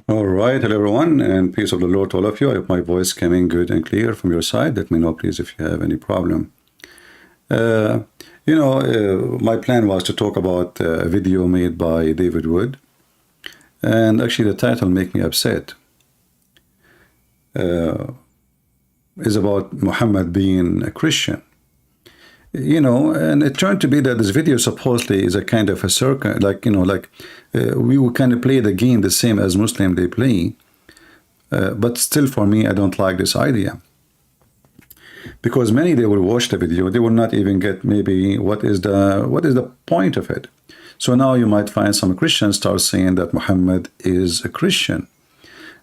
All right, hello everyone, and peace of the Lord to all of you. I hope my voice coming good and clear from your side. Let me know, please, if you have any problem. My plan was to talk about a video made by David Wood, and actually the title make me upset. Is about Muhammad being a Christian. And it turned to be that this video supposedly is a kind of a circle, we will kind of play the game the same as Muslim they play, but still for me, I don't like this idea. Because many, they will watch the video, they will not even get maybe what is the point of it. So now you might find some Christians start saying that Muhammad is a Christian.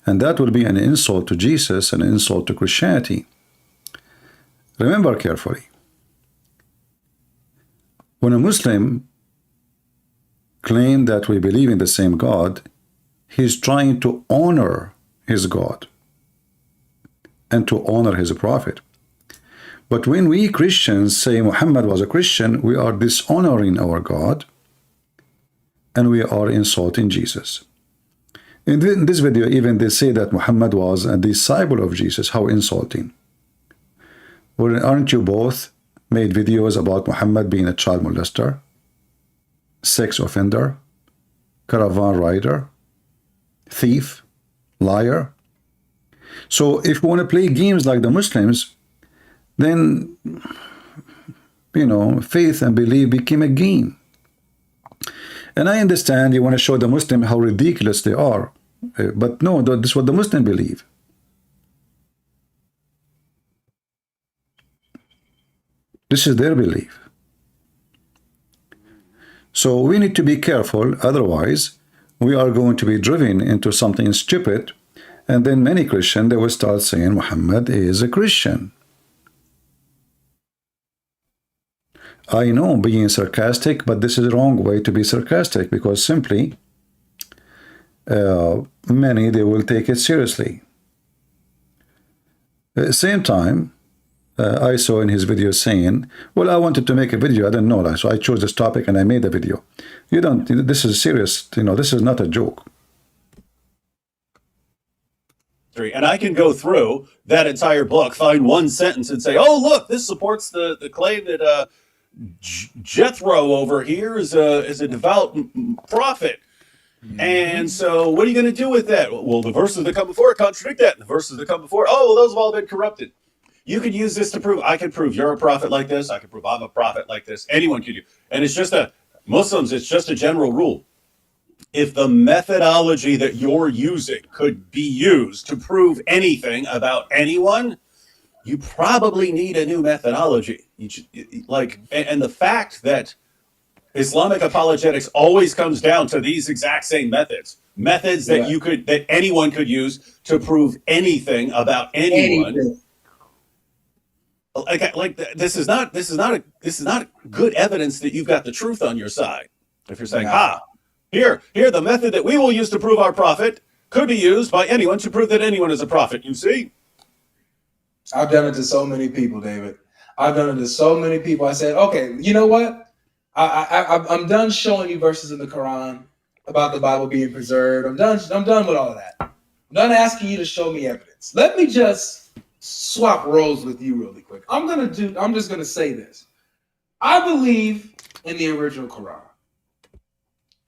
And that will be an insult to Jesus, an insult to Christianity. Remember carefully. When a Muslim claims that we believe in the same God, he's trying to honor his God and to honor his prophet. But when we Christians say Muhammad was a Christian, we are dishonoring our God and we are insulting Jesus. In this video, even they say that Muhammad was a disciple of Jesus. How insulting. Well, aren't you both made videos about Muhammad being a child molester, sex offender, caravan rider, thief, liar? So if you want to play games like the Muslims, then, faith and belief became a game. And I understand you want to show the Muslim how ridiculous they are, but no, this is what the Muslim believe. This is their belief. So we need to be careful, otherwise we are going to be driven into something stupid, and then many Christians, they will start saying Muhammad is a Christian. I know, being sarcastic, but this is the wrong way to be sarcastic, because simply many, they will take it seriously. At the same time, I saw in his video saying, well, I wanted to make a video, I didn't know that, so I chose this topic and I made a video. This is serious, this is not a joke. And I can go through that entire book, find one sentence and say, oh, look, this supports the claim that Jethro over here is a devout prophet. And so what are you going to do with that? Well, the verses that come before it contradict that. And the verses that come before, oh, well, those have all been corrupted. You could use this to prove, I can prove you're a prophet like this. I can prove I'm a prophet like this. Anyone could do. And it's just Muslims, it's just a general rule. If the methodology that you're using could be used to prove anything about anyone, you probably need a new methodology. And the fact that Islamic apologetics always comes down to these exact same methods that that anyone could use to prove anything about anyone. This is not good evidence that you've got the truth on your side. If you're saying, here, the method that we will use to prove our prophet could be used by anyone to prove that anyone is a prophet. You see? I've done it to so many people, David. I've done it to so many people. I said, okay, you know what? I'm done showing you verses in the Quran about the Bible being preserved. I'm done with all of that. I'm done asking you to show me evidence. Let me just swap roles with you really quick. I'm just gonna say this. I believe in the original Quran,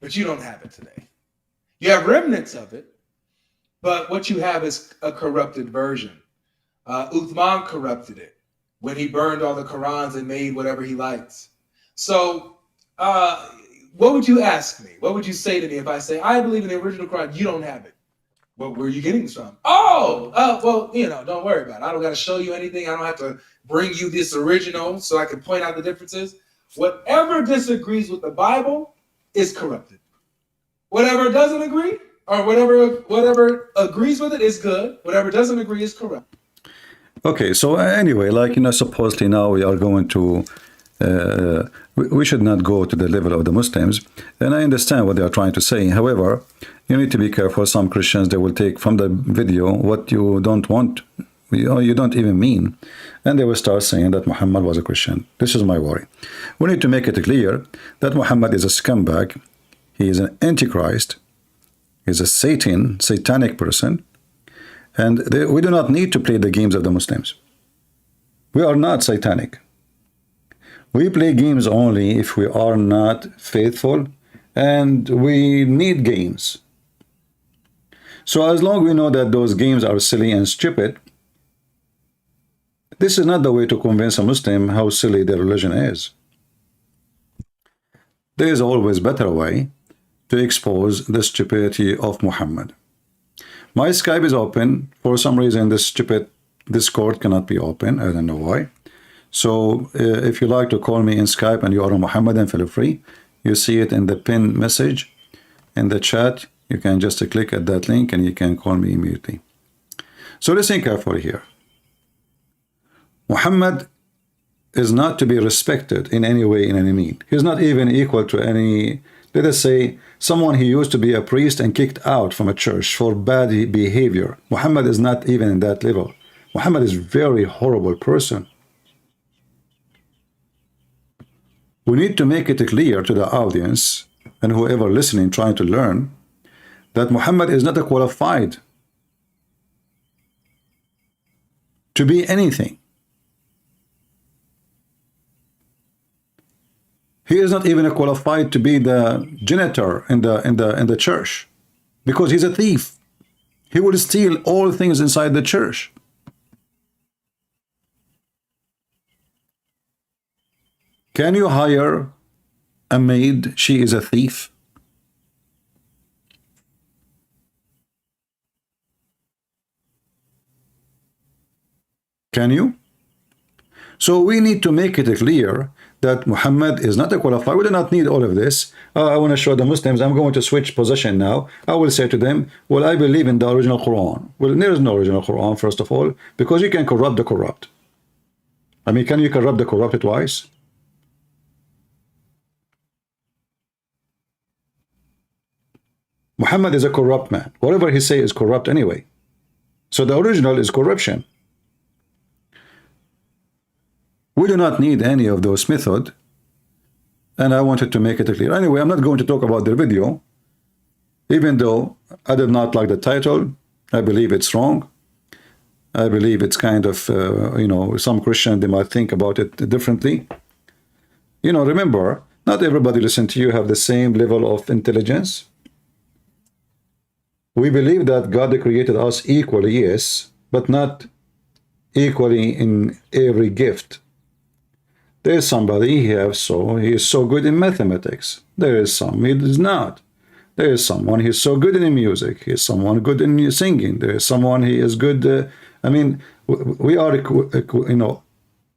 but you don't have it today. You have remnants of it, but what you have is a corrupted version. Uthman corrupted it when he burned all the Qurans and made whatever he likes. So what would you ask me? What would you say to me if I say, I believe in the original Quran, you don't have it? Well, where are you getting this from? Well, don't worry about it. I don't got to show you anything. I don't have to bring you this original so I can point out the differences. Whatever disagrees with the Bible is corrupted. Whatever doesn't agree, or whatever agrees with it is good. Whatever doesn't agree is corrupt. Okay, so anyway, supposedly now we are going to, we should not go to the level of the Muslims, and I understand what they are trying to say. However, you need to be careful. Some Christians, they will take from the video what you don't want, you don't even mean, and they will start saying that Muhammad was a Christian. This is my worry. We need to make it clear that Muhammad is a scumbag, He is an antichrist. He's a satanic person. And we do not need to play the games of the Muslims. We are not satanic. We play games only if we are not faithful, and we need games. So as long as we know that those games are silly and stupid, this is not the way to convince a Muslim how silly their religion is. There is always a better way to expose the stupidity of Muhammad. My Skype is open. For some reason, this stupid Discord cannot be open. I don't know why. So if you like to call me in Skype and you are a Muhammadan, feel free. You see it in the pinned message in the chat. You can just click at that link and you can call me immediately. So listen carefully here. Muhammad is not to be respected in any way, in any mean. He's not even equal to any, let us say, someone who used to be a priest and kicked out from a church for bad behavior. Muhammad is not even in that level. Muhammad is a very horrible person. We need to make it clear to the audience and whoever listening trying to learn that Muhammad is not qualified to be anything. He is not even qualified to be the janitor in the church, because he's a thief. He will steal all things inside the church. Can you hire a maid? She is a thief. Can you? So we need to make it clear that Muhammad is not a qualified. We do not need all of this. I want to show the Muslims. I'm going to switch position now. I will say to them, well, I believe in the original Quran. Well, there is no original Quran, first of all, because you can corrupt the corrupt. I mean, can you corrupt the corrupt twice? Muhammad is a corrupt man. Whatever he say is corrupt anyway. So the original is corruption. We do not need any of those methods, and I wanted to make it clear. Anyway, I'm not going to talk about their video, even though I did not like the title. I believe it's wrong. I believe it's kind of, you know, some Christian, they might think about it differently. You know, remember, not everybody listen to you have the same level of intelligence. We believe that God created us equally, yes, but not equally in every gift. There is somebody he is so good in mathematics. There is some he is not. There is someone he is so good in music. He is someone good in singing. There is someone he is good. I mean, we are you know,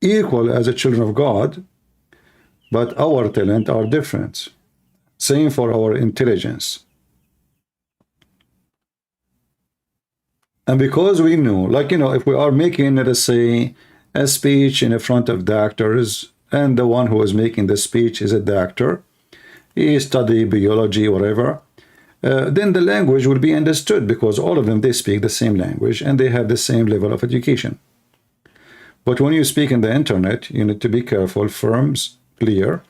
equal as a children of God, but our talent are different. Same for our intelligence. And because we know, like, you know, if we are making, let us say, a speech in front of doctors, and the one who is making the speech is a doctor, he studied biology, whatever, then the language will be understood, because all of them, they speak the same language and they have the same level of education. But when you speak in the internet, you need to be careful, firm, clear.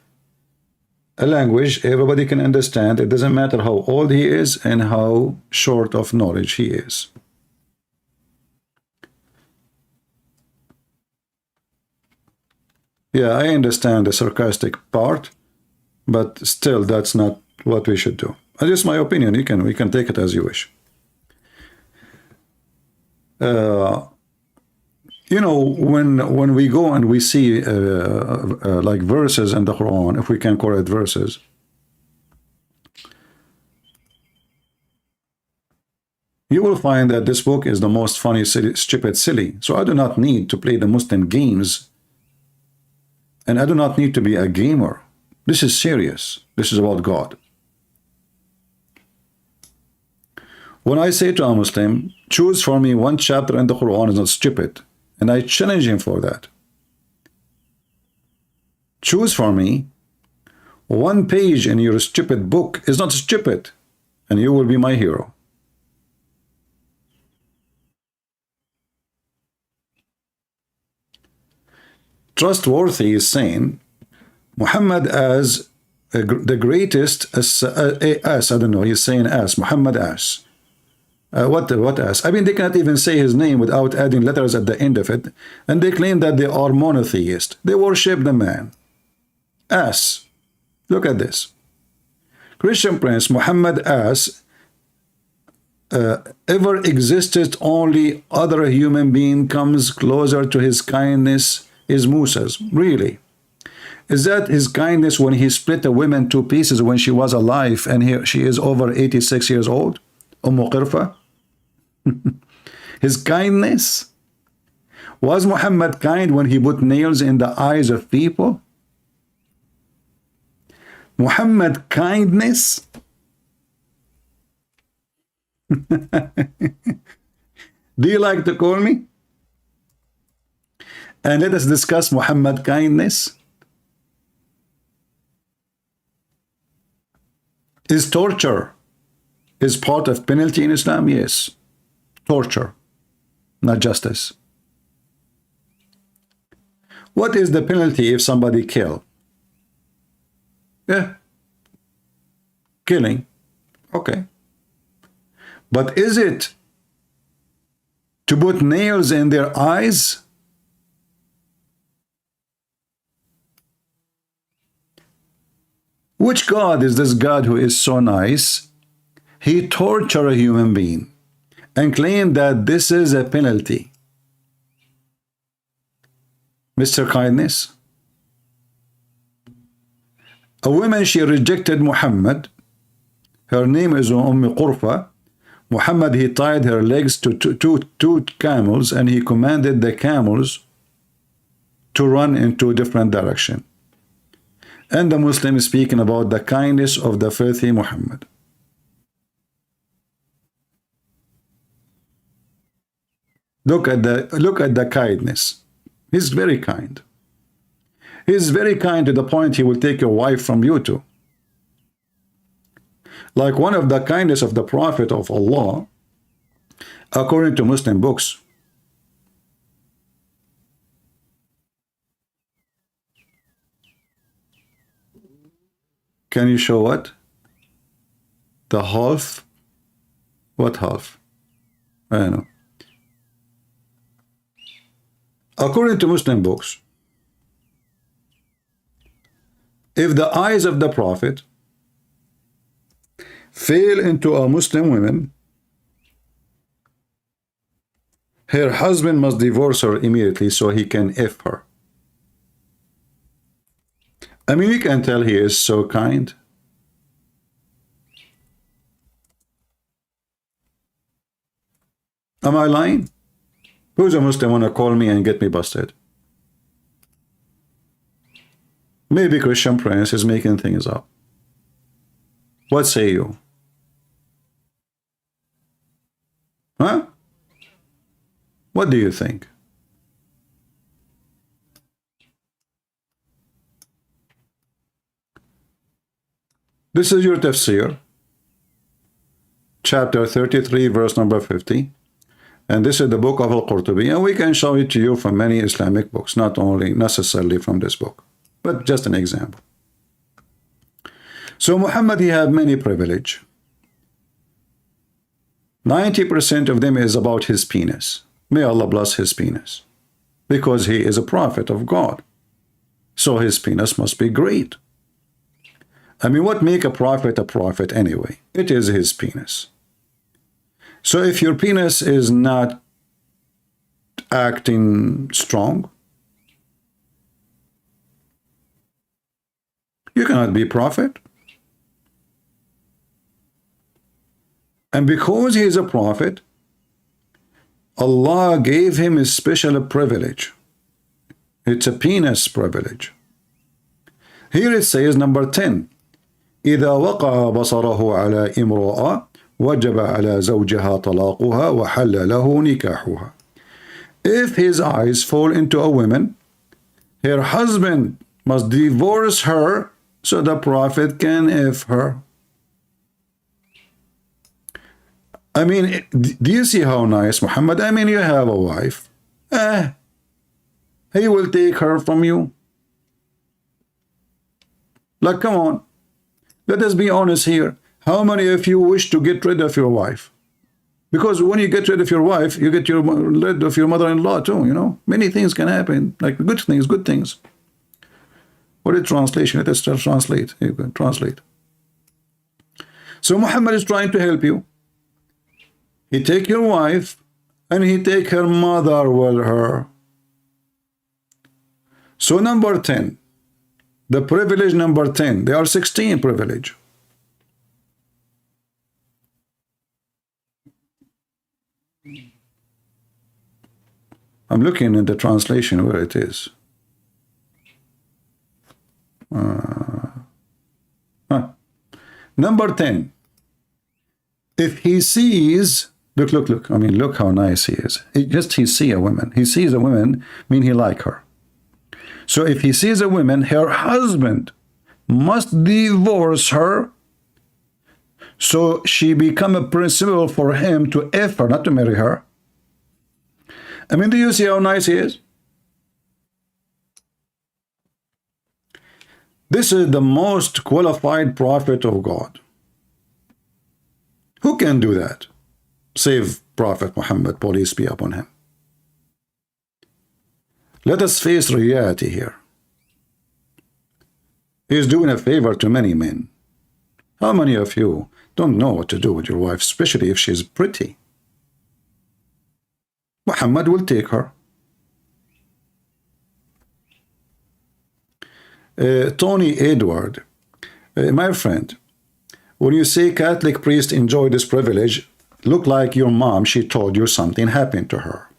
A language everybody can understand. It doesn't matter how old he is and how short of knowledge he is. Yeah, I understand the sarcastic part, but still, that's not what we should do. That's just my opinion. We can take it as you wish. You know, when we go and we see like verses in the Quran, if we can call it verses, you will find that this book is the most funny, stupid, silly. So I do not need to play the Muslim games. And I do not need to be a gamer. This is serious. This is about God. When I say to a Muslim, choose for me one chapter in the Quran is not stupid, and I challenge him for that. Choose for me one page in your stupid book is not stupid, and you will be my hero. Trustworthy is saying Muhammad as the greatest as I don't know, he's saying as Muhammad as. What as? I mean, they cannot even say his name without adding letters at the end of it, and they claim that they are monotheist. They worship the man. As. Look at this. Christian Prince, Muhammad as ever existed, only other human being comes closer to his kindness is Musa's. Really? Is that his kindness when he split a woman two pieces when she was alive and she is over 86 years old? Qirfa? His kindness? Was Muhammad kind when he put nails in the eyes of people? Muhammad kindness? Do you like to call me? And let us discuss Muhammad kindness. Is torture is part of penalty in Islam? Yes. Torture, not justice. What is the penalty if somebody kill? Yeah. Killing. Okay. But is it to put nails in their eyes? Which God is this God who is so nice? He tortured a human being and claimed that this is a penalty. Mr. Kindness. A woman, she rejected Muhammad. Her name is Qirfa. Muhammad, he tied her legs to two camels and he commanded the camels to run in two different directions. And the Muslim is speaking about the kindness of the filthy Muhammad. Look at the kindness. He's very kind. He's very kind to the point he will take your wife from you too. Like one of the kindness of the Prophet of Allah, according to Muslim books. Can you show what? The half? What half? I don't know. According to Muslim books, if the eyes of the Prophet fail into a Muslim woman, her husband must divorce her immediately so he can F her. I mean, you can tell he is so kind. Am I lying? Who's a Muslim want to call me and get me busted? Maybe Christian Prince is making things up. What say you? Huh? What do you think? This is your tafsir, chapter 33, verse number 50. And this is the book of Al-Qurtubi. And we can show it to you from many Islamic books, not only necessarily from this book, but just an example. So Muhammad, he had many privilege. 90% of them is about his penis. May Allah bless his penis. Because he is a prophet of God. So his penis must be great. I mean, what make a prophet anyway? It is his penis. So if your penis is not acting strong, you cannot be prophet. And because he is a prophet, Allah gave him a special privilege. It's a penis privilege. Here it says, number 10, إذا وقع بصره على امرأة وجب على زوجها طلاقها وحل له نكاحها. If his eyes fall into a woman, her husband must divorce her so the Prophet can F her. I mean, do you see how nice Muhammad? I mean, you have a wife. He will take her from you. Like, come on. Let us be honest here. How many of you wish to get rid of your wife? Because when you get rid of your wife, you get rid of your mother-in-law too, you know. Many things can happen, like good things, good things. What is translation? Let us translate. You can translate. So Muhammad is trying to help you. He take your wife and he take her mother with her. So number 10, the privilege number 10, there are 16 privilege. I'm looking in the translation where it is. Number 10, if he sees, look, I mean, look how nice he is. He see a woman. He sees a woman, mean he like her. So if he sees a woman, her husband must divorce her, so she become a principle for him to F her, not to marry her. I mean, do you see how nice he is? This is the most qualified prophet of God. Who can do that? Save Prophet Muhammad, peace be upon him. Let us face reality here. He is doing a favor to many men. How many of you don't know what to do with your wife, especially if she's pretty? Muhammad will take her. Tony Edward, my friend, when you say Catholic priests enjoy this privilege, look like your mom, she told you something happened to her.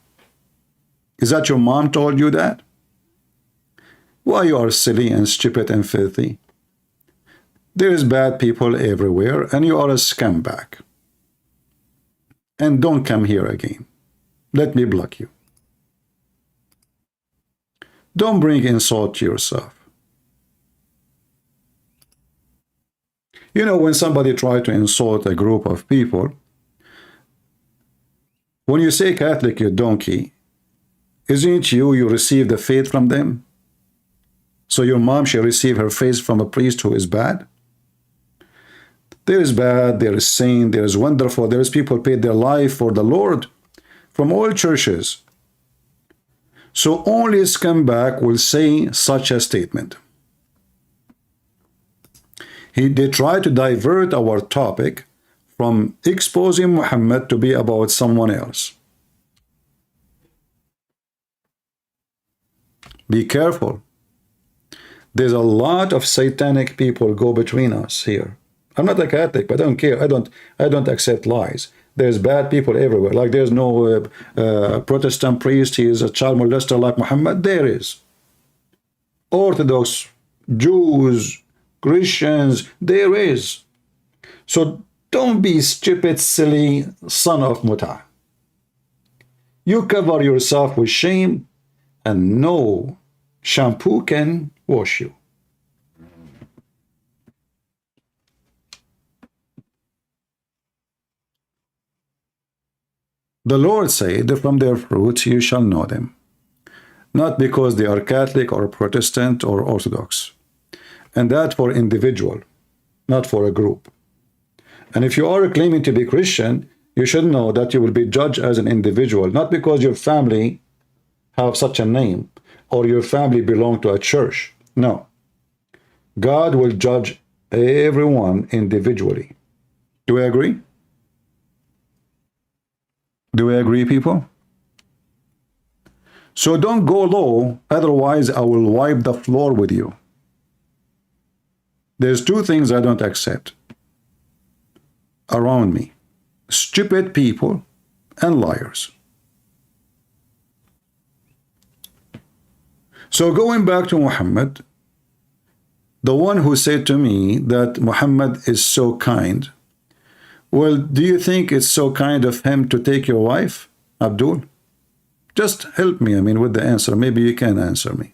Is that your mom told you that? Why you are silly and stupid and filthy? There is bad people everywhere and you are a scumbag. And don't come here again. Let me block you. Don't bring insult to yourself. You know, when somebody tries to insult a group of people, when you say Catholic, you donkey, isn't it you receive the faith from them? So your mom shall receive her faith from a priest who is bad? There is bad, there is saint, there is wonderful, there is people paid their life for the Lord from all churches. So only a scumbag will say such a statement. They try to divert our topic from exposing Muhammad to be about someone else. Be careful. There's a lot of satanic people go between us here. I'm not a Catholic, but I don't care. I don't accept lies. There's bad people everywhere. Like there's no Protestant priest, he is a child molester like Muhammad. There is. Orthodox, Jews, Christians, there is. So don't be stupid, silly son of Muta. You cover yourself with shame and no shampoo can wash you. The Lord said, from their fruits you shall know them. Not because they are Catholic or Protestant or Orthodox. And that for individual, not for a group. And if you are claiming to be Christian, you should know that you will be judged as an individual, not because your family have such a name or your family belong to a church. No. God will judge everyone individually. Do we agree? Do we agree, people? So don't go low, otherwise I will wipe the floor with you. There's two things I don't accept around me: stupid people and liars. So going back to Muhammad, the one who said to me that Muhammad is so kind, well, do you think it's so kind of him to take your wife, Abdul? Just help me, with the answer. Maybe you can answer me.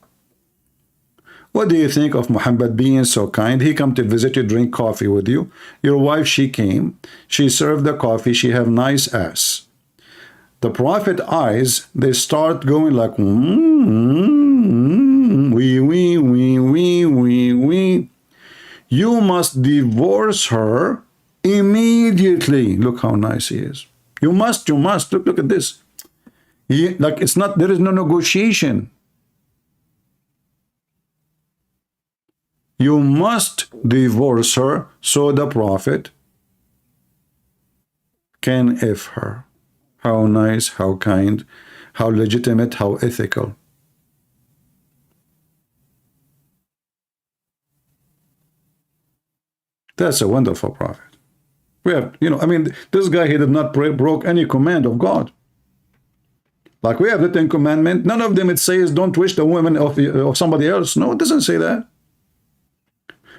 What do you think of Muhammad being so kind? He come to visit you, drink coffee with you. Your wife, she came. She served the coffee. She have nice ass. The prophet eyes, they start going like, wee, wee, wee, wee, wee, wee. you must divorce her immediately. Look how nice he is. You must. Look at this. Like it's not, there is no negotiation. You must divorce her so the prophet can if her. How nice, how kind, how legitimate, how ethical. That's a wonderful prophet. We have, I mean, this guy, he did not broke any command of God. Like we have the 10 Commandments. None of them it says don't wish the woman of somebody else. No, it doesn't say that.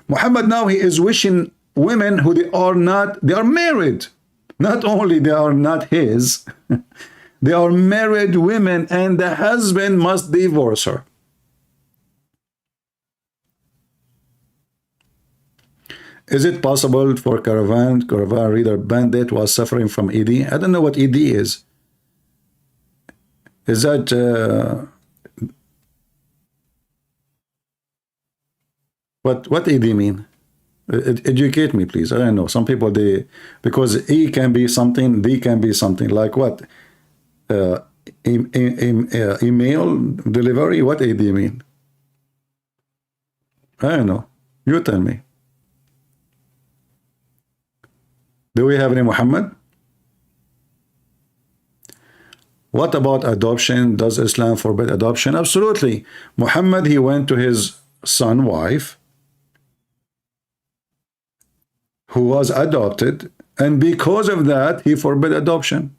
Muhammad now, he is wishing women who they are married. Not only they are not his, they are married women, and the husband must divorce her. Is it possible for caravan reader bandit was suffering from ED? I don't know what ED is. Is that what ED mean? Educate me, please. I don't know. Some people, because E can be something, D can be something. Like what? Email delivery? What ED mean? I don't know. You tell me. Do we have any Muhammad? What about adoption? Does Islam forbid adoption? Absolutely. Muhammad, he went to his son, wife, who was adopted, and because of that, he forbid adoption.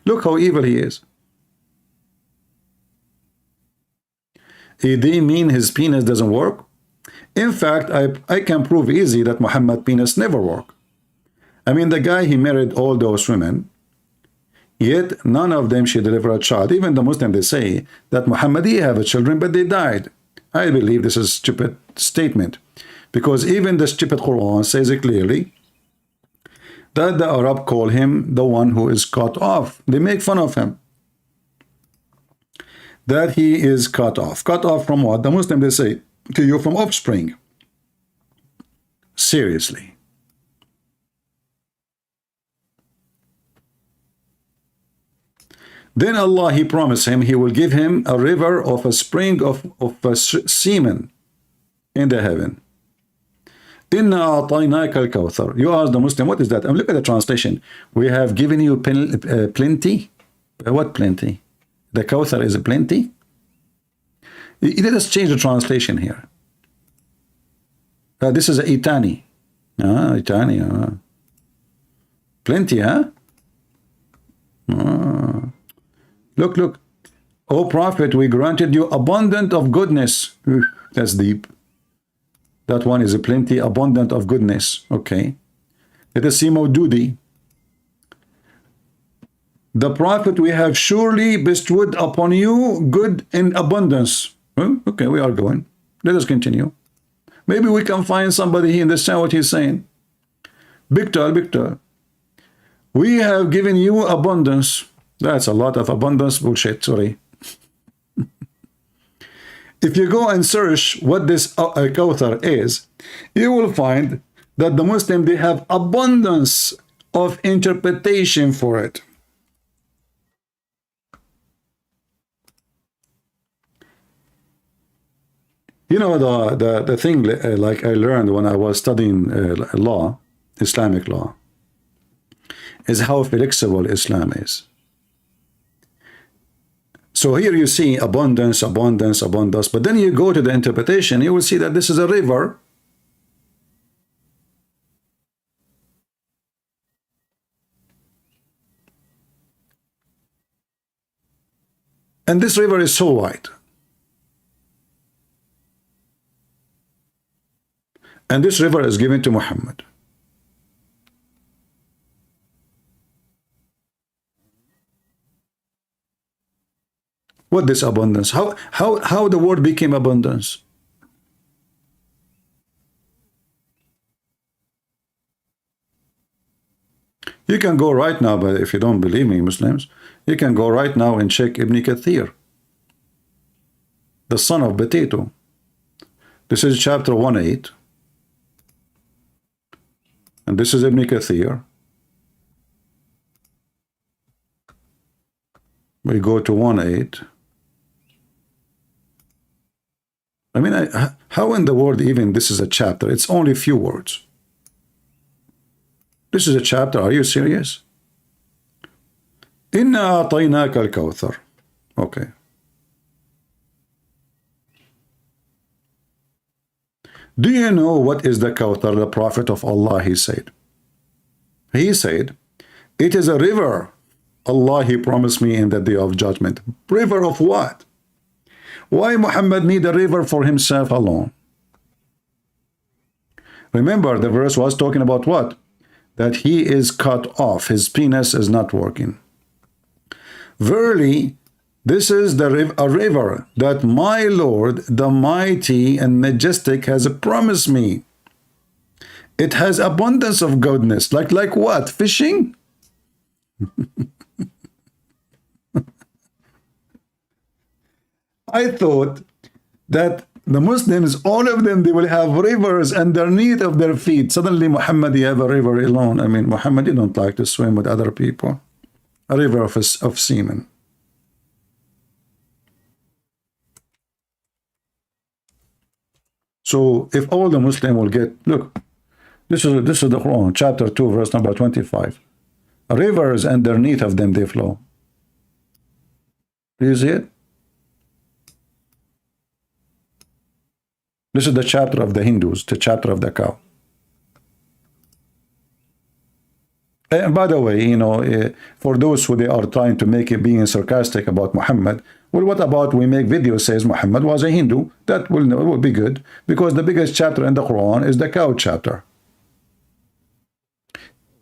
Look how evil he is. ED mean his penis doesn't work? In fact, I can prove easy that Muhammad's penis never worked. I mean, the guy, he married all those women, yet none of them should deliver a child. Even the Muslim, they say that Muhammad, he have children, but they died. I believe this is a stupid statement, because even the stupid Quran says it clearly that the Arab call him the one who is cut off. They make fun of him, that he is cut off. Cut off from what? The Muslim, they say to you, from offspring. Seriously. Then Allah, he promised him, he will give him a river of a spring of semen in the heaven. Inna a'tainaka al-kawthar. You ask the Muslim, what is that? And look at the translation. We have given you plenty. What plenty? The Kawthar is a plenty? Let us change the translation here. This is a Itani. Itani. Plenty, huh? Look. O Prophet, we granted you abundant of goodness. That's deep. That one is a plenty, abundant of goodness. Okay. Let us see Maududi. The Prophet, we have surely bestowed upon you good in abundance. Okay, we are going. Let us continue. Maybe we can find somebody here understand what he's saying. Victor. We have given you abundance. That's a lot of abundance bullshit, sorry. If you go and search what this Kawthar is, you will find that the Muslim, they have abundance of interpretation for it. You know, the thing like I learned when I was studying law, Islamic law, is how flexible Islam is. So here you see abundance, but then you go to the interpretation, you will see that this is a river. And this river is so wide. And this river is given to Muhammad. What this abundance? How the word became abundance? You can go right now, but if you don't believe me, Muslims, you can go right now and check Ibn Kathir, the son of Potato. This is chapter 1:8. And this is Ibn Kathir. We go to 1:8. I mean, how in the world even this is a chapter? It's only a few words. This is a chapter. Are you serious? Inna a'tainaka al-kawthar. Okay. Do you know what is the Kawthar, the Prophet of Allah, he said? He said, it is a river. Allah, he promised me in the day of judgment. River of what? Why Muhammad need a river for himself alone? Remember, the verse was talking about what? That he is cut off. His penis is not working. Verily, this is a river that my Lord, the mighty and majestic, has promised me. It has abundance of goodness. Like what? Fishing? I thought that the Muslims, all of them, they will have rivers underneath of their feet. Suddenly, Muhammad, you have a river alone. I mean, Muhammad, you don't like to swim with other people. A river of semen. So if all the Muslim will get, look, this is the Quran, chapter 2, verse number 25. Rivers underneath of them they flow. Do you see it? This is the chapter of the Hindus, the chapter of the cow. And by the way, you know, for those who they are trying to make it being sarcastic about Muhammad, well, what about we make videos says Muhammad was a Hindu? That will be good, because the biggest chapter in the Quran is the cow chapter.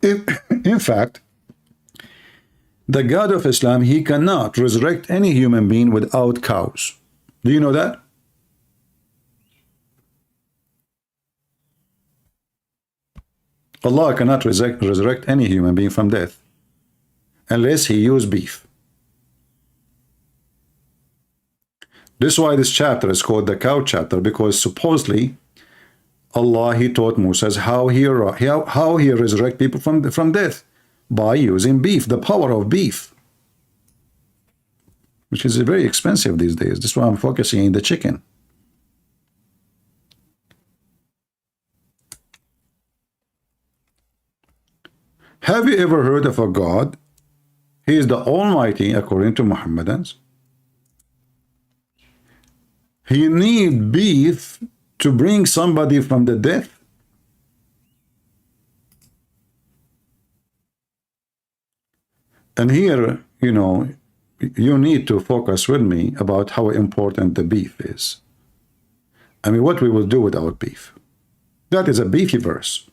In fact, the God of Islam, he cannot resurrect any human being without cows. Do you know that? Allah cannot resurrect any human being from death unless he used beef. This is why this chapter is called the cow chapter, because supposedly Allah, he taught Moses how he resurrect people from death by using beef, the power of beef, which is very expensive these days. This is why I'm focusing on the chicken. Have you ever heard of a God? He is the Almighty according to Muhammadans. He need beef to bring somebody from the death. And here, you know, you need to focus with me about how important the beef is. I mean, what we will do without beef. That is a beefy verse.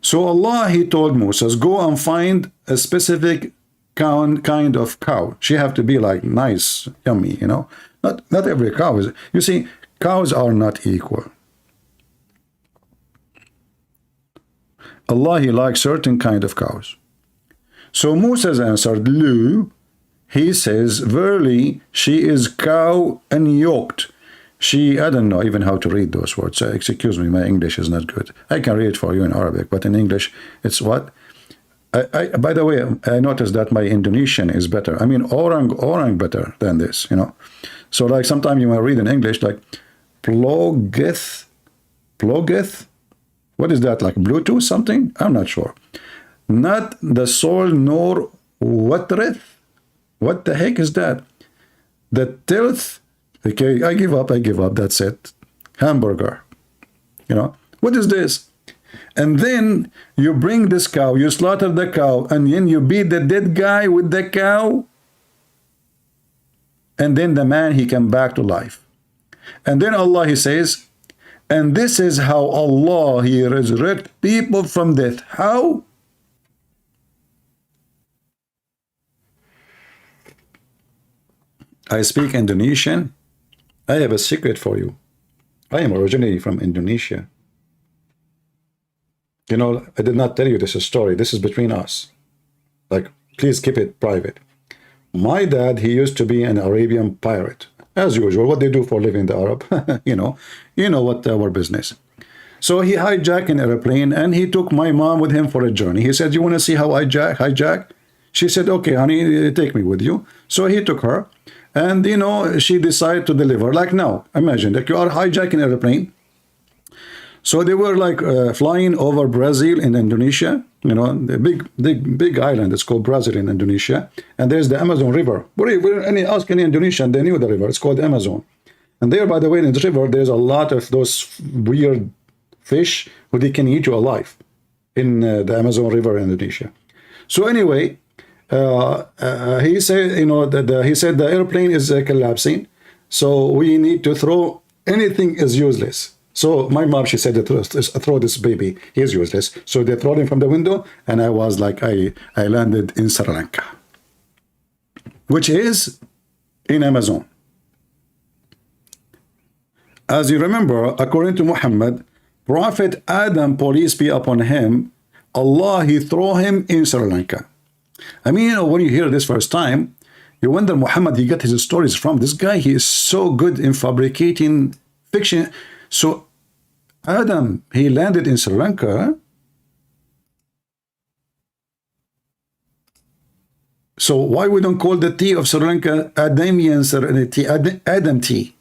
So Allah, he told Moses, go and find a specific kind of cow. She have to be like nice, yummy, you know. Not every cow is. You see, cows are not equal. Allah, he likes certain kind of cows. So Moses answered, Lu, he says, verily, she is cow and yoked. I don't know even how to read those words. Excuse me, my English is not good. I can read for you in Arabic, but in English, it's what? By the way, I noticed that my Indonesian is better. I mean, orang better than this, you know. So like sometimes you might read in English like plogeth. What is that, like Bluetooth something? I'm not sure. Not the soul nor watreth. What the heck is that? The tilth. Okay, I give up, that's it. Hamburger. You know, what is this? And then you bring this cow, you slaughter the cow, and then you beat the dead guy with the cow. And then the man, he come back to life. And then Allah, he says, and this is how Allah, he resurrect people from death. How? I speak Indonesian. I have a secret for you. I am originally from Indonesia. You know, I did not tell you this story. This is between us. Like, please keep it private. My dad, he used to be an Arabian pirate. As usual, what they do for living, the Arab. you know what our business. So he hijacked an airplane and he took my mom with him for a journey. He said, you want to see how I hijack? She said, okay, honey, take me with you. So he took her and, you know, she decided to deliver. Like now, imagine that you are hijacking an airplane. So they were like flying over Brazil in Indonesia, you know, the big island. It's called Brazil in Indonesia. And there's the Amazon River. Ask any Indonesian, they knew the river. It's called Amazon. And there, by the way, in the river, there's a lot of those weird fish who they can eat you alive in the Amazon River in Indonesia. So anyway, he said, you know, that he said the airplane is collapsing. So we need to throw anything is useless. So my mom, she said, throw this baby, he's useless. So they throw him from the window, and I was like, I landed in Sri Lanka, which is in Amazon. As you remember, according to Muhammad, Prophet Adam, peace be upon him, Allah, he threw him in Sri Lanka. I mean, you know, when you hear this first time, you wonder, Muhammad, he got his stories from. This guy, he is so good in fabricating fiction. So Adam, he landed in Sri Lanka. So why we don't call the tea of Sri Lanka Adamian tea, Adam tea?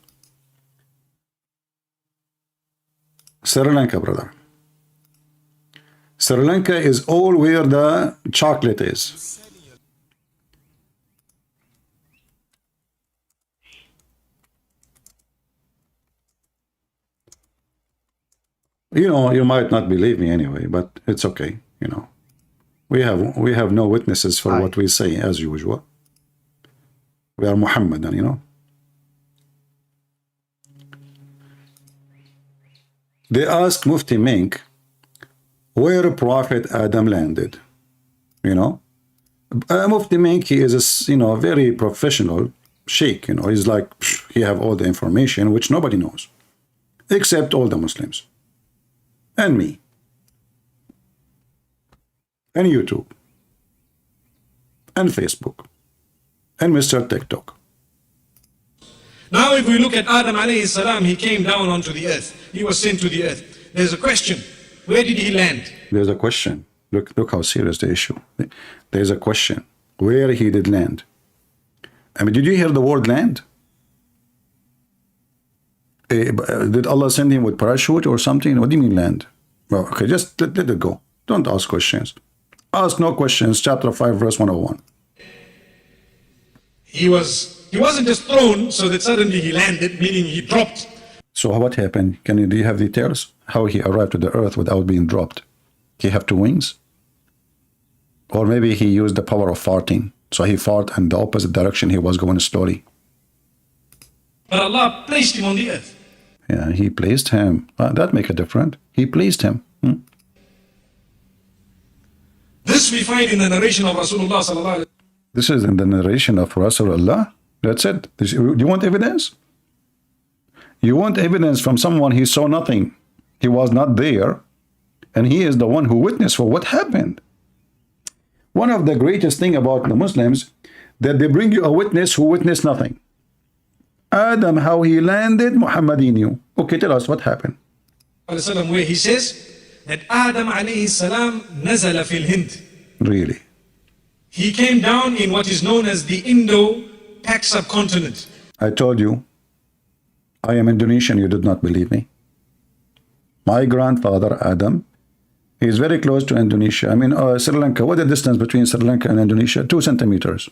Sri Lanka, brother. Sri Lanka is all where the chocolate is. You know, you might not believe me anyway, but it's okay. You know, we have no witnesses for what we say as usual. We are Muhammadan, you know. They asked Mufti Mink where Prophet Adam landed. You know, Mufti Mink, he is a, you know, very professional sheikh. You know, he's like, he have all the information which nobody knows, except all the Muslims. And me, and YouTube, and Facebook, and Mr. TikTok. Now if we look at Adam alayhi salam, he came down onto the earth. He was sent to the earth. There's a question. Where did he land? There's a question. Look how serious the issue. There's a question. Where he did land. I mean, did you hear the word land? Did Allah send him with parachute or something? What do you mean land? Well, okay, just let it go. Don't ask questions. Ask no questions. Chapter 5, verse 101. He wasn't just thrown so that suddenly he landed, meaning he dropped. So what happened? Do you have details? How he arrived to the earth without being dropped? He have two wings? Or maybe he used the power of farting. So he farted in the opposite direction. He was going slowly. But Allah placed him on the earth. Yeah, he placed him. That make a difference. He placed him. This we find in the narration of Rasulullah sallallahu alaihi wasallam. This is in the narration of Rasulullah. That's it. You want evidence? You want evidence from someone he saw nothing. He was not there. And he is the one who witnessed for what happened. One of the greatest thing about the Muslims, that they bring you a witness who witnessed nothing. Adam, how he landed, Muhammad knew. Okay, tell us what happened. Where he says that Adam alayhi salam nazala fil Hind. Really? He came down in what is known as the Indo-Pak subcontinent. I told you, I am Indonesian, you did not believe me. My grandfather, Adam, he is very close to Indonesia. I mean, Sri Lanka, what is the distance between Sri Lanka and Indonesia? 2 centimeters.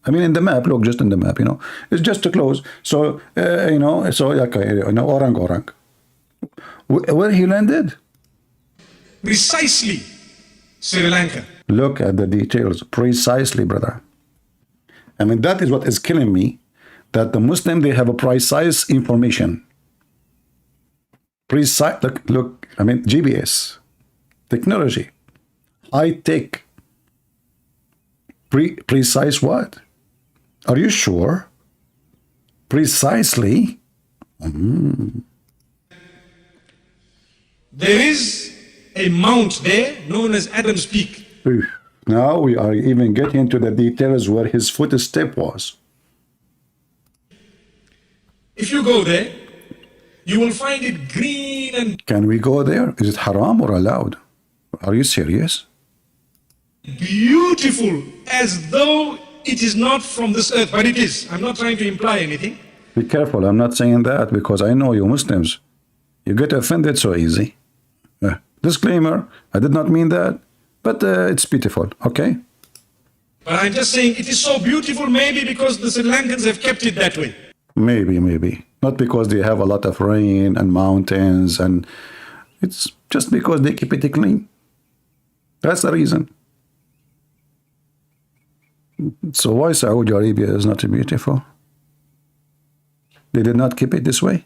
I mean, in the map, look, just in the map, you know, it's just too close. So, you know, so, okay, you know, orang. Where he landed? Precisely, Sri Lanka. Look at the details, precisely, brother. I mean, that is what is killing me, that the Muslim, they have a precise information. Precise, look, I mean, GPS, technology, high tech, precise what? Are you sure? Precisely? There is a mount there known as Adam's Peak. Now we are even getting into the details where his footstep was. If you go there, you will find it green and Can we go there? Is it haram or allowed? Are you serious? beautiful as though it is not from this earth, but it is. I'm not trying to imply anything. Be careful. I'm not saying that because I know you Muslims. You get offended so easy. Disclaimer, I did not mean that, but it's beautiful, okay? But I'm just saying it is so beautiful, maybe because the Sri Lankans have kept it that way. Maybe. Not because they have a lot of rain and mountains, and it's just because they keep it clean. That's the reason. So why Saudi Arabia is not beautiful? They did not keep it this way.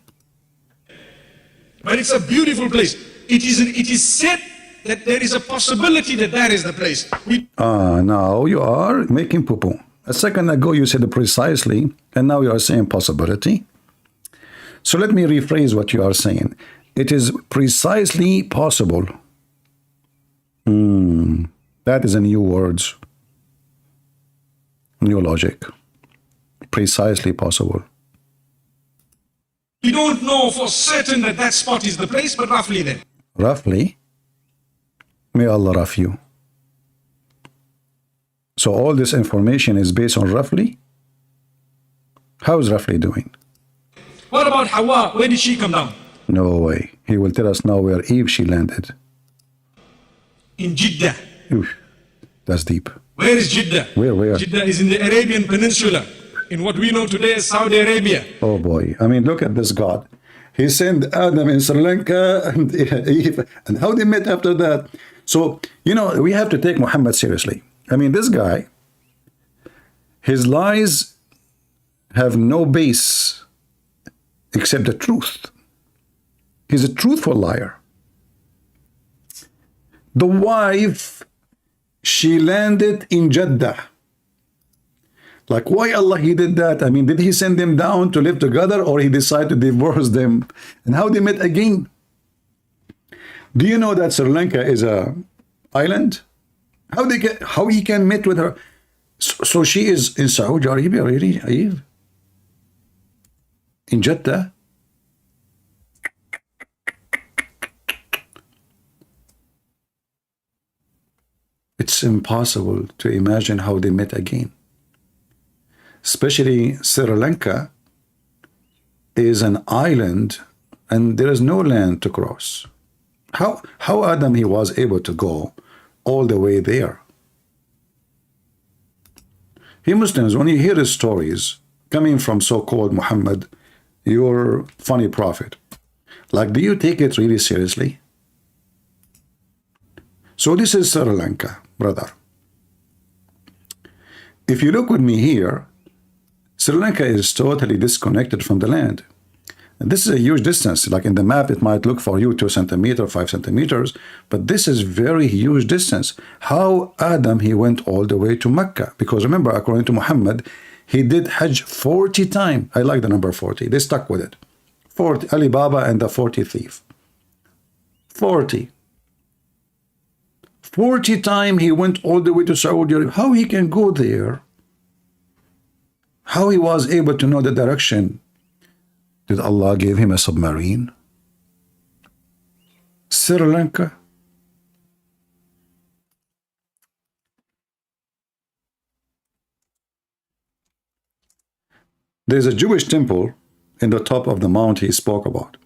But it's a beautiful place. It is said that there is a possibility that that is the place. Now you are making poo-poo. A second ago you said precisely, and now you are saying possibility. So let me rephrase what you are saying. It is precisely possible. That is a new words. New logic. Precisely possible. We don't know for certain that that spot is the place, but roughly then. Roughly? May Allah rough you. So all this information is based on roughly? How is roughly doing? What about Hawa? Where did she come down? No way. He will tell us now where Eve she landed. In Jeddah. Oof, that's deep. Where is Jeddah? Where? Jeddah is in the Arabian Peninsula, in what we know today as Saudi Arabia. Oh boy. I mean, look at this God. He sent Adam in Sri Lanka and Eve. And how they met after that. So, you know, we have to take Muhammad seriously. I mean, this guy, his lies have no base except the truth. He's a truthful liar. The wife, she landed in Jeddah. Like, why Allah he did that? I mean, did he send them down to live together, or he decided to divorce them? And how they met again? Do you know that Sri Lanka is a island? How he can meet with her? So she is in Saudi Arabia, really, Eve? In Jeddah? It's impossible to imagine how they met again. Especially Sri Lanka is an island and there is no land to cross. How Adam he was able to go all the way there? You Muslims, when you hear the stories coming from so-called Muhammad, your funny prophet, like, do you take it really seriously? So this is Sri Lanka, brother. If you look with me here, Sri Lanka is totally disconnected from the land. And this is a huge distance. Like in the map, it might look for you 2 centimeters, 5 centimeters, but this is very huge distance. How Adam, he went all the way to Mecca? Because remember, according to Muhammad, he did Hajj 40 times. I like the number 40. They stuck with it. 40, Alibaba and the 40 thief. 40. 40 times he went all the way to Saudi Arabia. How he can go there? How he was able to know the direction? Did Allah give him a submarine? Sri Lanka? There's a Jewish temple in the top of the mount he spoke about.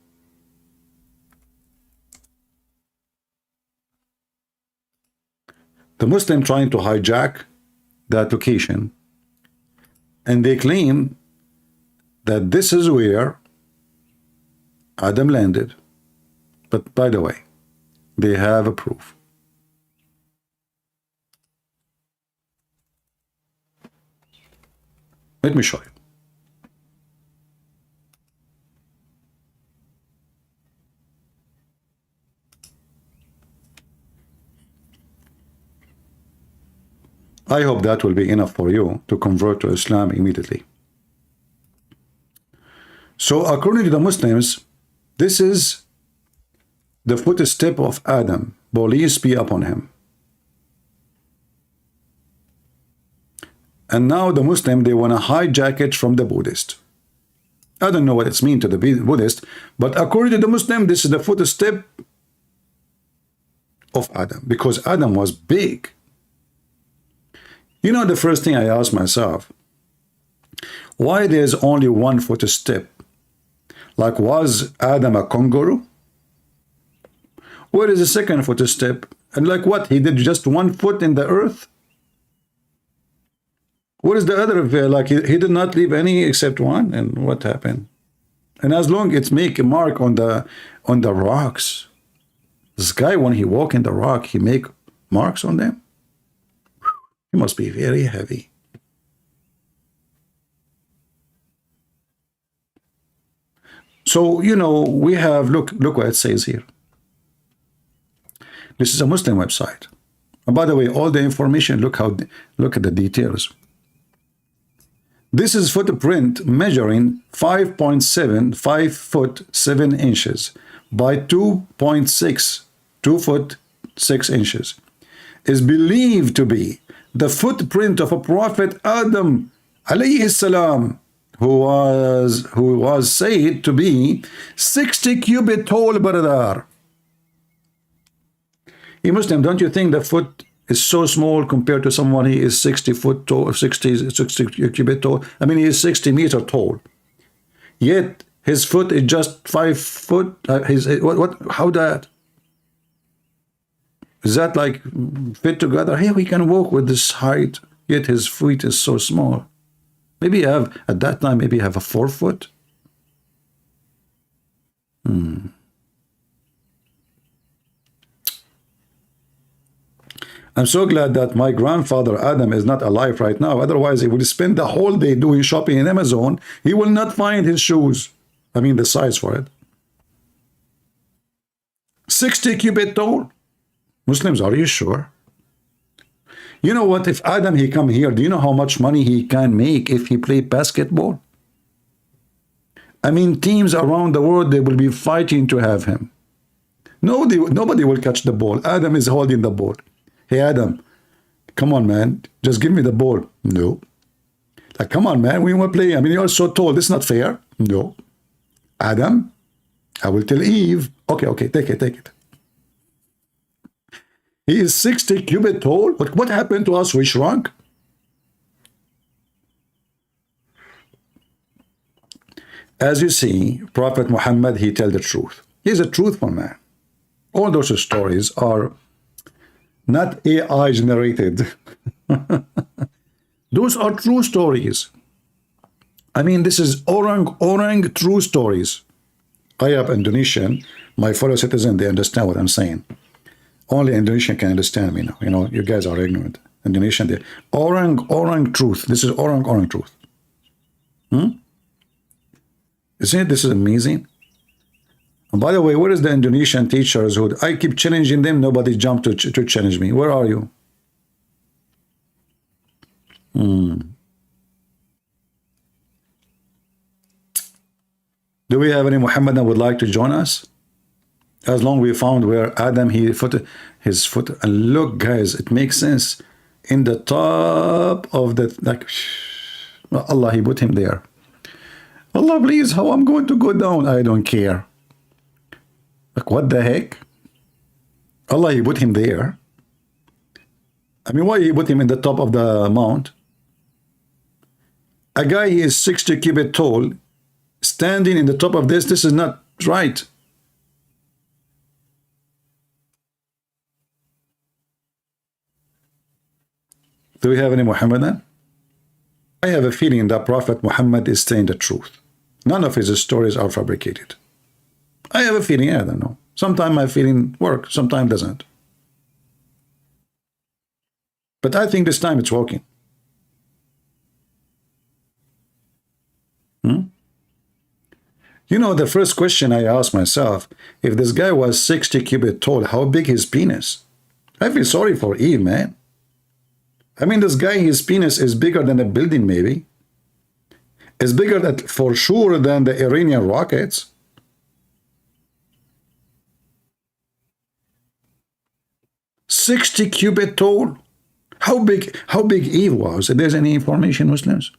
The Muslim trying to hijack that location, and they claim that this is where Adam landed. But by the way, they have a proof. Let me show you. I hope that will be enough for you to convert to Islam immediately. So according to the Muslims, this is the footstep of Adam, peace be upon him. And now the Muslim, they want to hijack it from the Buddhist. I don't know what it's mean to the Buddhist, but according to the Muslim, this is the footstep of Adam, because Adam was big. You know, the first thing I asked myself, why there's only one footstep? Like, was Adam a kangaroo? Where is the second footstep? And like what? He did just 1 foot in the earth? What is the other? Like, he did not leave any except one. And what happened? And as long as it's make a mark on the rocks. This guy, when he walk in the rock, he make marks on them. He must be very heavy. So, you know, we have, look what it says here. This is a Muslim website. And by the way, all the information, look at the details. This is footprint measuring 5.7, 5 foot 7 inches by 2.6, 2 foot 6 inches. Is believed to be the footprint of a prophet Adam alayhi salam, who was said to be 60 cubit tall, brother. You Muslim, don't you think the foot is so small compared to someone he is 60 foot tall, 60 cubit tall? I mean, he is 60 meter tall. Yet his foot is just 5 foot. How that? Is that like fit together? Hey, we can walk with this height, yet his feet is so small. Maybe you have, at that time, maybe you have a 4 foot. I'm so glad that my grandfather Adam is not alive right now. Otherwise, he would spend the whole day doing shopping in Amazon. He will not find his shoes. I mean, the size for it. 60 cubit tall. Muslims, are you sure? You know what? If Adam, he come here, do you know how much money he can make if he play basketball? I mean, teams around the world, they will be fighting to have him. Nobody will catch the ball. Adam is holding the ball. Hey, Adam, come on, man. Just give me the ball. No. Like, come on, man. We want to play. I mean, you're so tall. This is not fair. No. Adam, I will tell Eve. Okay, take it. He is 60 cubit tall. But what happened to us? We shrunk. As you see, Prophet Muhammad, he tell the truth. He's a truthful man. All those stories are not AI generated. Those are true stories. I mean, this is orang true stories. I have Indonesian. My fellow citizens, they understand what I'm saying. Only Indonesian can understand me now. You know, you guys are ignorant. Indonesian, they orang truth. This is orang truth. Isn't it? This is amazing. And by the way, where is the Indonesian teachers who I keep challenging them? Nobody jumped to challenge me. Where are you? Do we have any Muhammad that would like to join us? As long we found where Adam, his foot, and look, guys, it makes sense. In the top of the, like, Allah, he put him there. Allah, please, how I'm going to go down? I don't care. Like, what the heck? Allah, he put him there. I mean, why he put him in the top of the mount? A guy, he is 60 cubit tall, standing in the top of this is not right. Do we have any Muhammadan? I have a feeling that Prophet Muhammad is saying the truth. None of his stories are fabricated. I have a feeling, I don't know. Sometimes my feeling works, sometimes doesn't. But I think this time it's working. You know, the first question I asked myself, if this guy was 60 cubit tall, how big his penis? I feel sorry for Eve, man. I mean, this guy, his penis is bigger than a building, maybe. It's bigger for sure than the Iranian rockets. "60 cubit tall." How big Eve was? If there's any information, Muslims?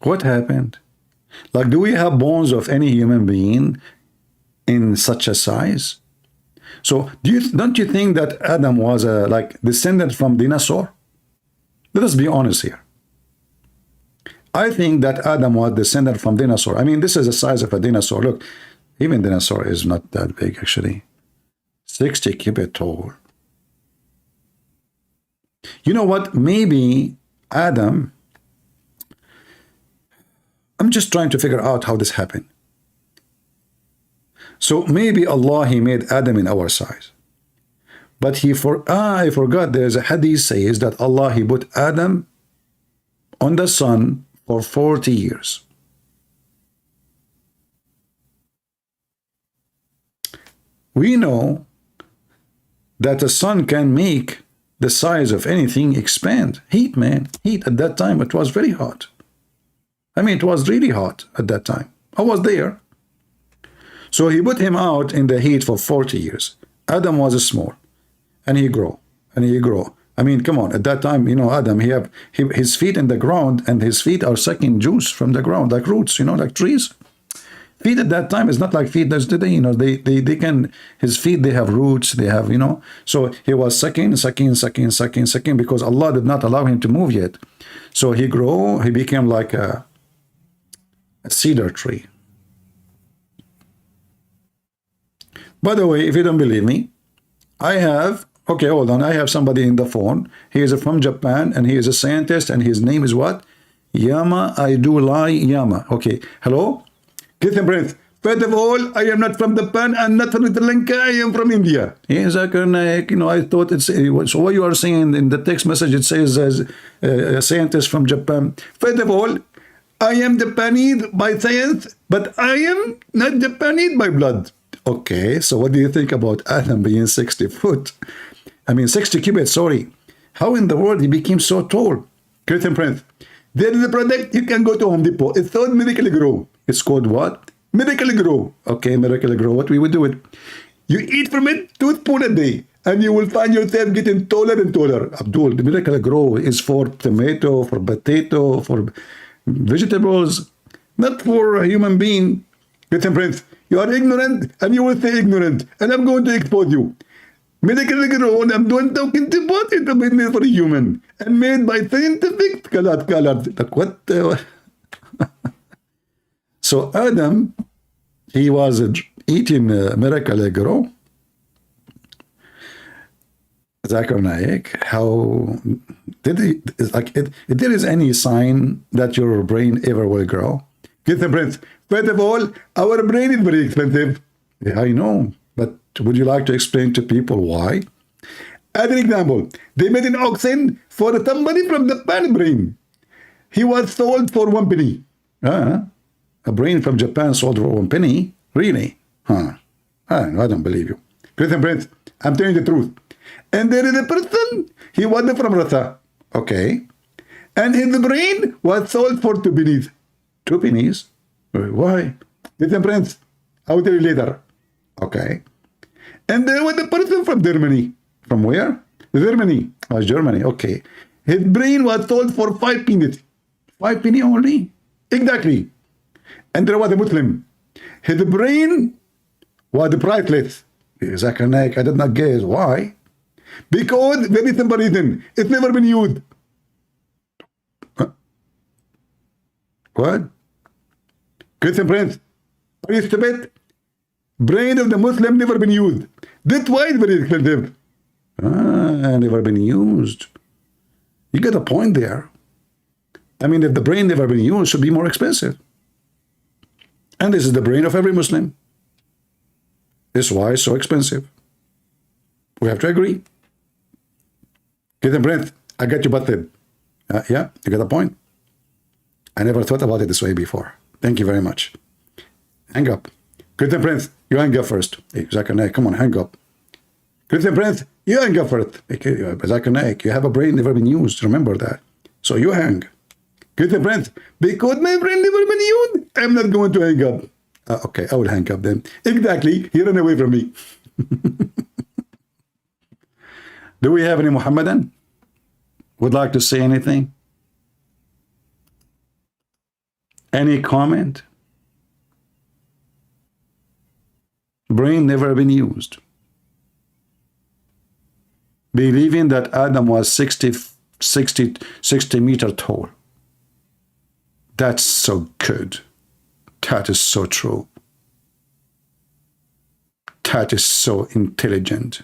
What happened? Like, do we have bones of any human being in such a size? So don't you think that Adam was a like descendant from dinosaur? Let us be honest here. I think that Adam was descendant from dinosaur. I mean, this is the size of a dinosaur. Look, even dinosaur is not that big actually. 60 cubit tall. You know what? Maybe Adam. I'm just trying to figure out how this happened. So maybe Allah, he made Adam in our size. But I forgot there's a hadith says that Allah, he put Adam on the sun for 40 years. We know that the sun can make the size of anything expand. Heat, man. Heat at that time, it was very hot. I mean, it was really hot at that time. I was there. So he put him out in the heat for 40 years. Adam was small, and he grew, and he grew. I mean, come on. At that time, you know, Adam, his feet in the ground, and his feet are sucking juice from the ground, like roots, you know, like trees. Feet at that time is not like feet that's today, you know, they can, his feet, they have roots, they have, you know. So he was sucking, because Allah did not allow him to move yet. So he grew, he became like a cedar tree. By the way, if you don't believe me, okay, hold on. I have somebody in the phone. He is from Japan, and he is a scientist, and his name is what? Yama Aidulai Yama. Okay, hello? Get a breath. First of all, I am not from Japan, and not from Sri Lanka, I am from India. Yes, you know, I thought it's, so what you are saying in the text message, it says as a scientist from Japan. First of all, I am Japanese by science, but I am not Japanese by blood. Okay, so what do you think about Adam being 60 foot? I mean, 60 cubits, sorry. How in the world he became so tall? Christian Prince, there is a product you can go to Home Depot. It's called Miracle Grow. It's called what? Miracle Grow. Okay, Miracle Grow. What we would do it? You eat from it 2 spoons a day, and you will find yourself getting taller and taller. Abdul, the Miracle Grow is for tomato, for potato, for vegetables, not for a human being. Christian Prince, you are ignorant, and you will stay ignorant, and I'm going to expose you. Medical grow, I'm not talking about it, made for a human, and made by scientific colored. Like what? So Adam, he was eating miracle grow. Zakir Naik, how did he, like, if there is any sign that your brain ever will grow? Get the Prince. First of all, our brain is very expensive. Yeah, I know, but would you like to explain to people why? As an example, they made an auction for somebody from the Japan brain. He was sold for 1 penny. A brain from Japan sold for 1 penny? Really? I don't believe you. Christian Prince, I'm telling you the truth. And there is a person, he was from Russia. Okay. And his brain was sold for 2 pennies. 2 pennies? Why? Christian Prince, I will tell you later. Okay. And there was a person from Germany. From where? Germany. Oh, Germany. Okay. His brain was sold for 5 pennies. 5 pennies only? Exactly. And there was a Muslim. His brain was priceless. Zakir Naik, I did not guess. Why? Because there is some reason. It's never been used. What? Christian Prince, are you stupid? Brain of the Muslim never been used. That's why it's very expensive. Never been used. You get a point there. I mean, if the brain never been used, it should be more expensive. And this is the brain of every Muslim. This is why it's so expensive. We have to agree. Christian Prince, I got you butted. Yeah, you got a point. I never thought about it this way before. Thank you very much. Hang up. Christian Prince, you hang up first. Hey, Zakir Naik, come on, hang up. Christian Prince, you hang up first. Okay, Zakir Naik, you have a brain never been used. Remember that. So you hang. Christian Prince, because my brain never been used, I'm not going to hang up. Okay, I will hang up then. Exactly. He ran away from me. Do we have any Muhammadan? would like to say anything? Any comment? Brain never been used. Believing that Adam was 60 meter tall. That's so good. That is so true. That is so intelligent.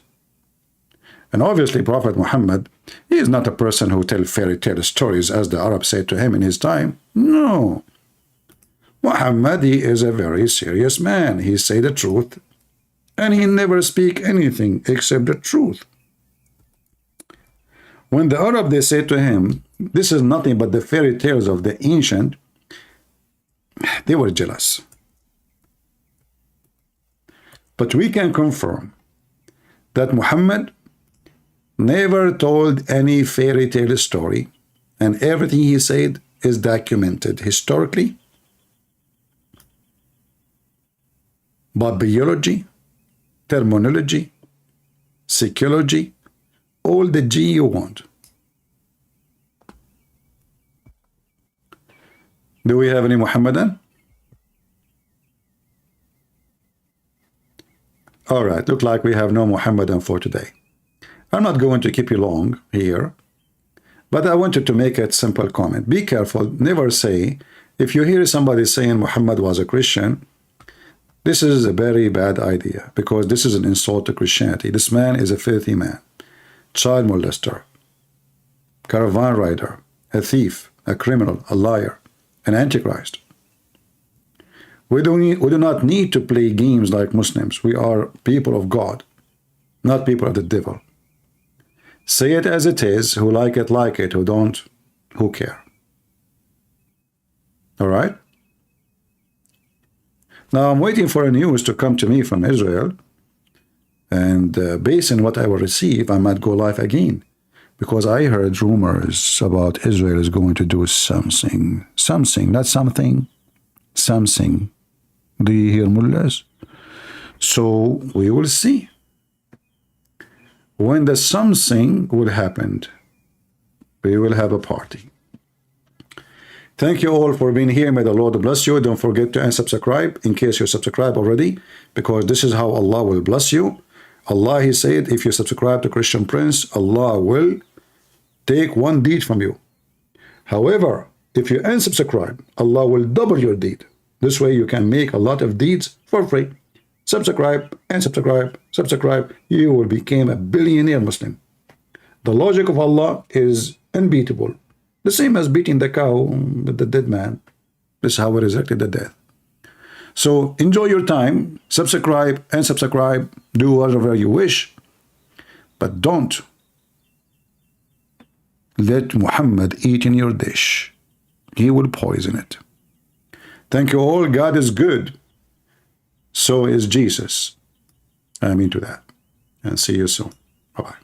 And obviously Prophet Muhammad, he is not a person who tells fairy tale stories as the Arabs said to him in his time. No. Muhammad, he is a very serious man. He say the truth and he never speak anything except the truth. When the Arab, they say to him, this is nothing but the fairy tales of the ancient, they were jealous. But we can confirm that Muhammad never told any fairy tale story, and everything he said is documented historically by biology, terminology, psychology, all the G you want. Do we have any Muhammadan? All right, look like we have no Muhammadan for today. I'm not going to keep you long here, but I wanted to make a simple comment. Be careful, never say, if you hear somebody saying Muhammad was a Christian, this is a very bad idea, because this is an insult to Christianity. This man is a filthy man, child molester, caravan rider, a thief, a criminal, a liar, an antichrist. We do not need to play games like Muslims. We are people of God, not people of the devil. Say it as it is. Who like it, who don't, who care. All right? Now I'm waiting for a news to come to me from Israel, and based on what I will receive, I might go live again, because I heard rumors about Israel is going to do something, not something, something. Do you hear, mullahs? So we will see. When the something will happen, we will have a party. Thank you all for being here. May the Lord bless you. Don't forget to unsubscribe in case you subscribe already, because this is how Allah will bless you. Allah, he said, if you subscribe to Christian Prince, Allah will take one deed from you. However, if you unsubscribe, Allah will double your deed. This way you can make a lot of deeds for free. Subscribe and subscribe, subscribe. You will become a billionaire Muslim. The logic of Allah is unbeatable. The same as beating the cow with the dead man. This is how we resurrected the death. So enjoy your time. Subscribe and subscribe. Do whatever you wish. But don't let Muhammad eat in your dish. He will poison it. Thank you all. God is good. So is Jesus. I'm into that. And see you soon. Bye-bye.